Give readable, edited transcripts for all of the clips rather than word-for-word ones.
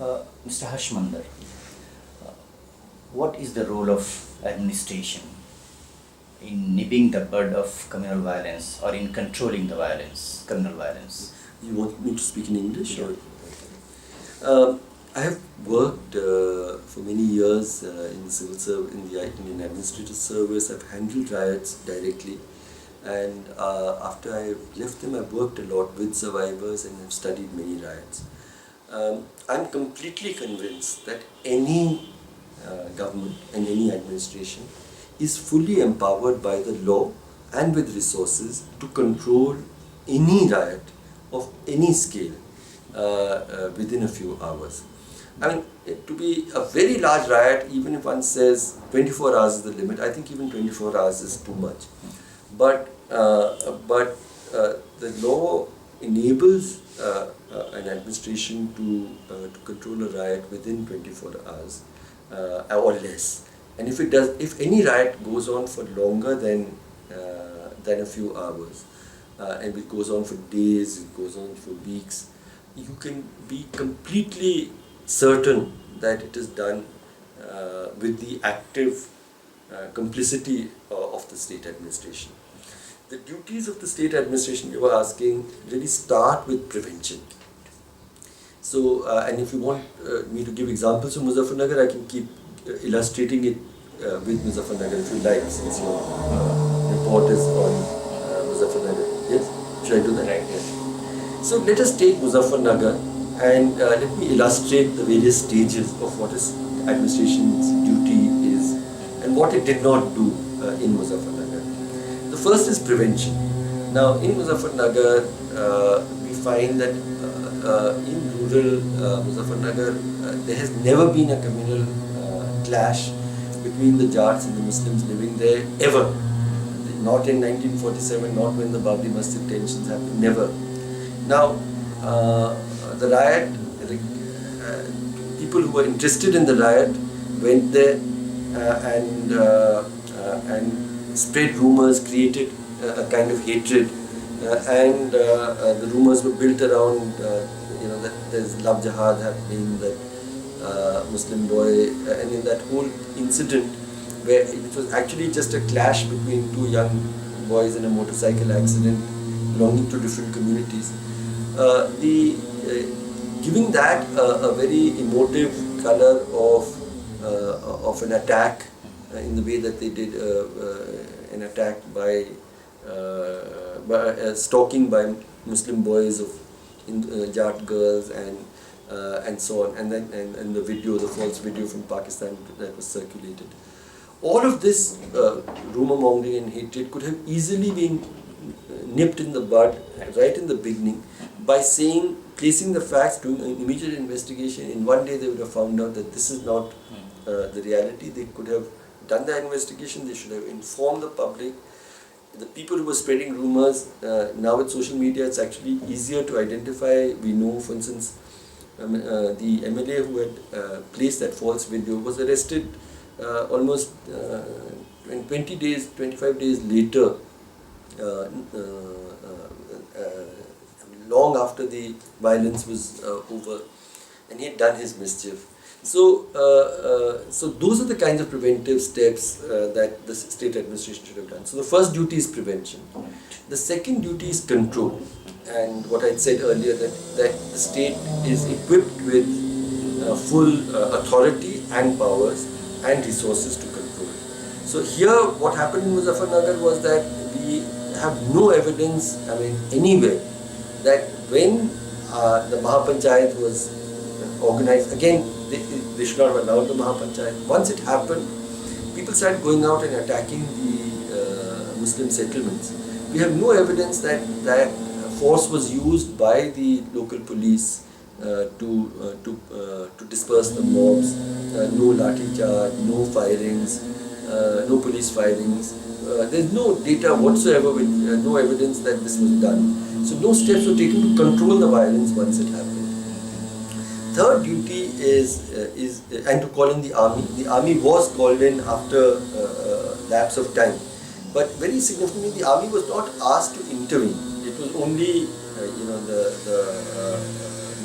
Mr. Harsh+Mandar, what is the role of administration in nipping the bud of communal violence or in controlling the violence, communal violence? You want me to speak in English? Yeah. I have worked for many years in the civil service, in the Indian Administrative Service. I've handled riots directly, and after I left them, I've worked a lot with survivors and have studied many riots. I'm completely convinced that any government and any administration is fully empowered by the law and with resources to control any riot of any scale within a few hours. I mean, to be a very large riot, even if one says 24 hours is the limit, I think even 24 hours is too much. But the law enables an administration to control a riot within 24 hours or less. And if any riot goes on for longer than a few hours, and it goes on for days, it goes on for weeks, you can be completely certain that it is done with the active complicity of the state administration. The duties of the state administration, you were asking, really start with prevention. So, and if you want me to give examples of Muzaffarnagar, I can keep illustrating it with Muzaffarnagar if you like, since your report is on Muzaffarnagar. Yes? Should I do that? Right, yes. So let us take Muzaffarnagar and let me illustrate the various stages of what is administration's duty is and what it did not do in Muzaffarnagar. The first is prevention. Now in Muzaffarnagar, we find that in rural Muzaffarnagar, there has never been a communal clash between the Jats and the Muslims living there, ever. Not in 1947, not when the Babri Masjid tensions happened, never. Now, the riot, people who were interested in the riot went there and spread rumors, created a kind of hatred, and the rumors were built around, that there's love jihad happening, that Muslim boy, and in that whole incident, where it was actually just a clash between two young boys in a motorcycle accident belonging to different communities. Giving that a very emotive color of an attack in the way that they did an attack by stalking by Muslim boys of Jat girls and so on, and then and the video, the false video from Pakistan that was circulated. All of this rumor mongering and hatred could have easily been nipped in the bud right in the beginning by placing the facts, doing an immediate investigation. In one day they would have found out that this is not the reality. They could have done the investigation, they should have informed the public. The people who were spreading rumors, now with social media it's actually easier to identify. We know, for instance, the MLA who had placed that false video was arrested almost 20 days, 25 days later, long after the violence was over, and he had done his mischief. So, so those are the kinds of preventive steps that the state administration should have done. So the first duty is prevention. The second duty is control. And what I said earlier, that the state is equipped with full authority and powers and resources to control. So here what happened in Muzaffarnagar was that we have no evidence, anywhere, that when the Mahapanchayat was organized, again they should not have allowed the Mahapanchayat. Once it happened, people started going out and attacking the Muslim settlements. We have no evidence that force was used by the local police to disperse the mobs. No lathi charge, no firings, no police firings. There's no data whatsoever, with no evidence that this was done. So no steps were taken to control the violence once it happened. Third duty is and to call in the army. The army was called in after lapse of time, but very significantly, the army was not asked to intervene. It was only the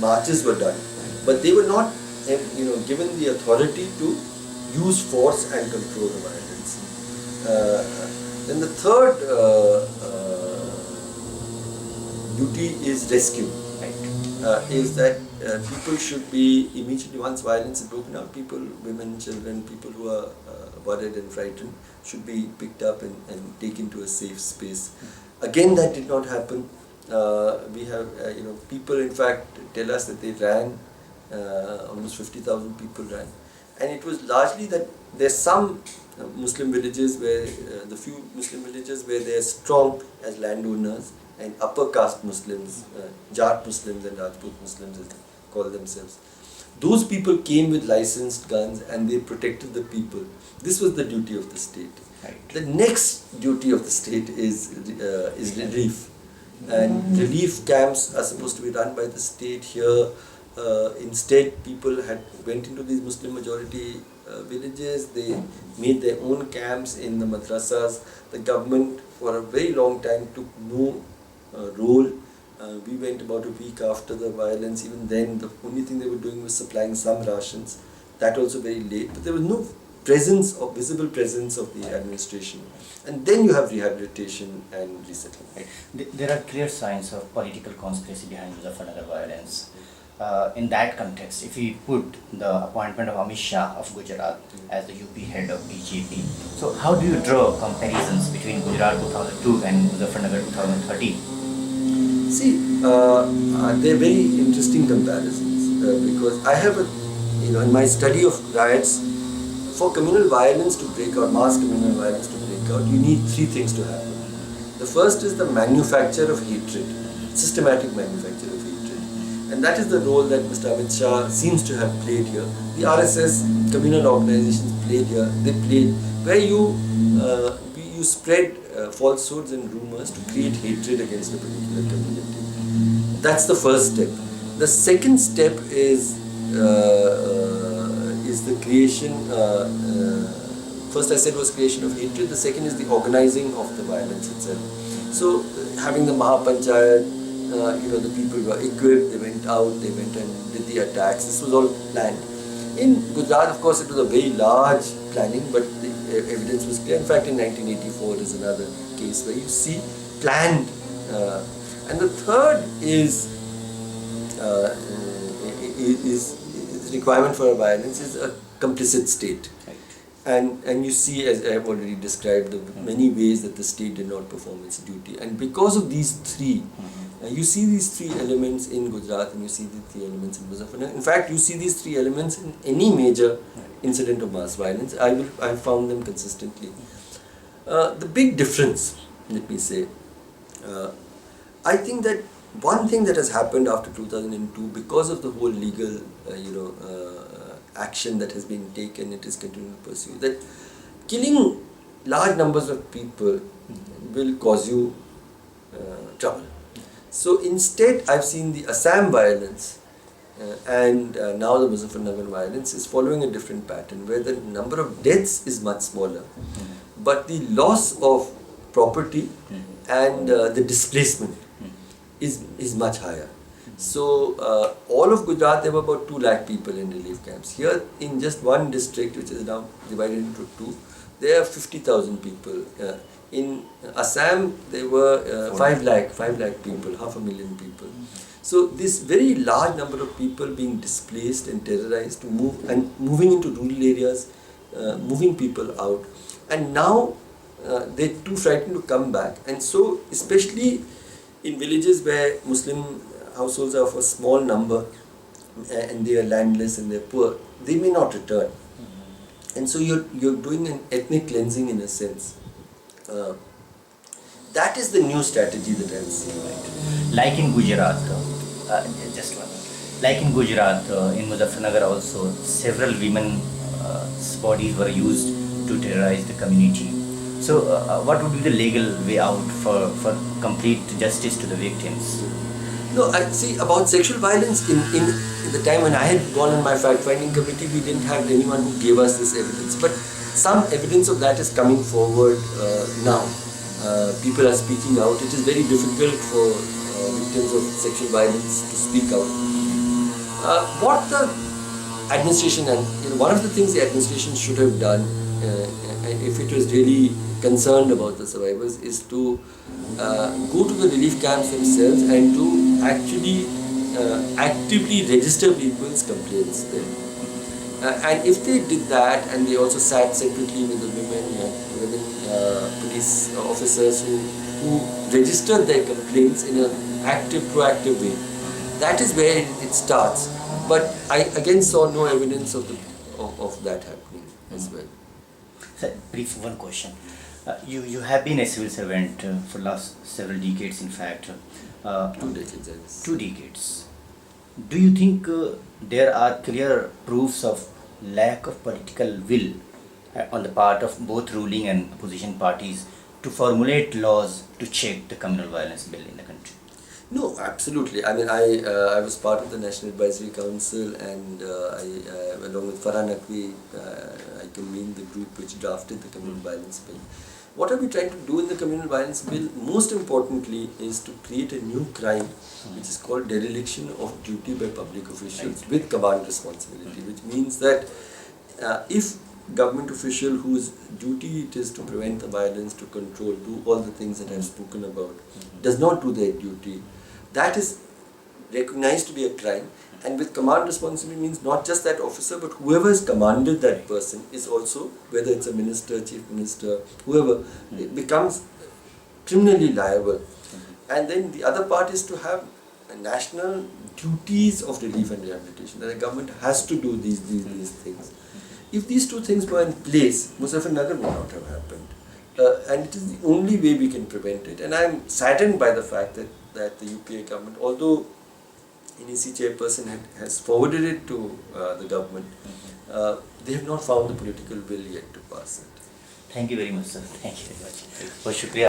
marches were done, but they were not given the authority to use force and control the violence. Then the third duty is rescue. Is that people should be immediately, once violence is broken out, people, women, children, people who are worried and frightened should be picked up and taken to a safe space. Again, that did not happen. We have, people in fact tell us that they ran, almost 50,000 people ran. And it was largely that there's some Muslim villages where, the few Muslim villages where they are strong as landowners, and upper caste Muslims, Jat Muslims and Rajput Muslims as they call themselves. Those people came with licensed guns and they protected the people. This was the duty of the state. Right. The next duty of the state is relief. And relief camps are supposed to be run by the state here. Instead, people went into these Muslim majority villages. They made their own camps in the madrasas. The government for a very long time took no role. We went about a week after the violence. Even then, the only thing they were doing was supplying some rations. That also very late. But there was no presence or visible presence of the administration. And then you have rehabilitation and resettlement. Right. There are clear signs of political conspiracy behind Muzaffarnagar violence. In that context, if we put the appointment of Amit Shah of Gujarat as the UP head of BJP, so how do you draw comparisons between Gujarat 2002 and Muzaffarnagar 2013? See, they're very interesting comparisons because I have in my study of riots, for communal violence to break out, mass communal violence to break out, you need three things to happen. The first is the manufacture of hatred, systematic manufacture of hatred. And that is the role that Mr. Amit Shah seems to have played here. The RSS communal organizations played here. They played where you spread falsehoods and rumors to create hatred against a particular community. That's the first step. The second step is the creation. First I said was creation of hatred. The second is the organizing of the violence itself. So having the Mahapanchayat, the people were equipped, they went out, they went and did the attacks. This was all planned. In Gujarat, of course, it was a very large planning, but the evidence was clear. In fact, in 1984 is another case where you see planned. And the third is requirement for violence is a complicit state. And you see, as I have already described, the many ways that the state did not perform its duty. And because of these three, you see these three elements in Gujarat and you see the three elements in Muzaffarnagar. In fact, you see these three elements in any major incident of mass violence. I have found them consistently. The big difference, let me say, I think that one thing that has happened after 2002, because of the whole legal, action that has been taken, it is continuing to pursue, that killing large numbers of people will cause you trouble. So instead, I've seen the Assam violence and now the Muzaffarnagar violence is following a different pattern, where the number of deaths is much smaller, but the loss of property and the displacement is much higher. So all of Gujarat, there were about 2 lakh people in relief camps. Here in just one district, which is now divided into 2, there are 50,000 people. In Assam, there were 5 lakh people, 500,000 people. So this very large number of people being displaced and terrorized to moving into rural areas, moving people out. And now they're too frightened to come back. And so especially in villages where Muslim households are of a small number and they are landless and they're poor, they may not return. And so you're doing an ethnic cleansing in a sense. That is the new strategy that I'm seeing right. Like in Gujarat, just one minute. Like in Gujarat, in Muzaffarnagar also, several women's bodies were used to terrorize the community. So what would be the legal way out for complete justice to the victims? No, I see about sexual violence in the time when I had gone on my fact-finding committee, we didn't have anyone who gave us this evidence. But some evidence of that is coming forward now. People are speaking out. It is very difficult for victims of sexual violence to speak out. What the administration, and one of the things the administration should have done, if it was really concerned about the survivors, is to go to the relief camps themselves and to actually actively register people's complaints there. And if they did that, and they also sat separately with the women police officers who registered their complaints in an active, proactive way, that is where it starts. But I again saw no evidence of that happening as well. Sir, brief one question. You have been a civil servant for last several decades, in fact. 2 decades, I guess. 2 decades. Do you think there are clear proofs of lack of political will on the part of both ruling and opposition parties to formulate laws to check the communal violence bill in the country? No, absolutely. I mean, I was part of the National Advisory Council, and along with Farhan Naqvi, I convened the group which drafted the communal violence bill. What are we trying to do in the communal violence bill? Most importantly is to create a new crime which is called dereliction of duty by public officials with command responsibility, which means that if government official whose duty it is to prevent the violence, to control, do all the things that I have spoken about, does not do their duty, that is recognized to be a crime. And with command responsibility means not just that officer, but whoever has commanded that person is also, whether it's a minister, chief minister, whoever, it becomes criminally liable. And then the other part is to have national duties of relief and rehabilitation, that the government has to do these things. If these two things were in place, Muzaffarnagar would not have happened. And it is the only way we can prevent it. And I am saddened by the fact that the UPA government, although NEC chairperson has forwarded it to the government, they have not found the political will yet to pass it. Thank you very much, sir. Thank you very much. Shukriya.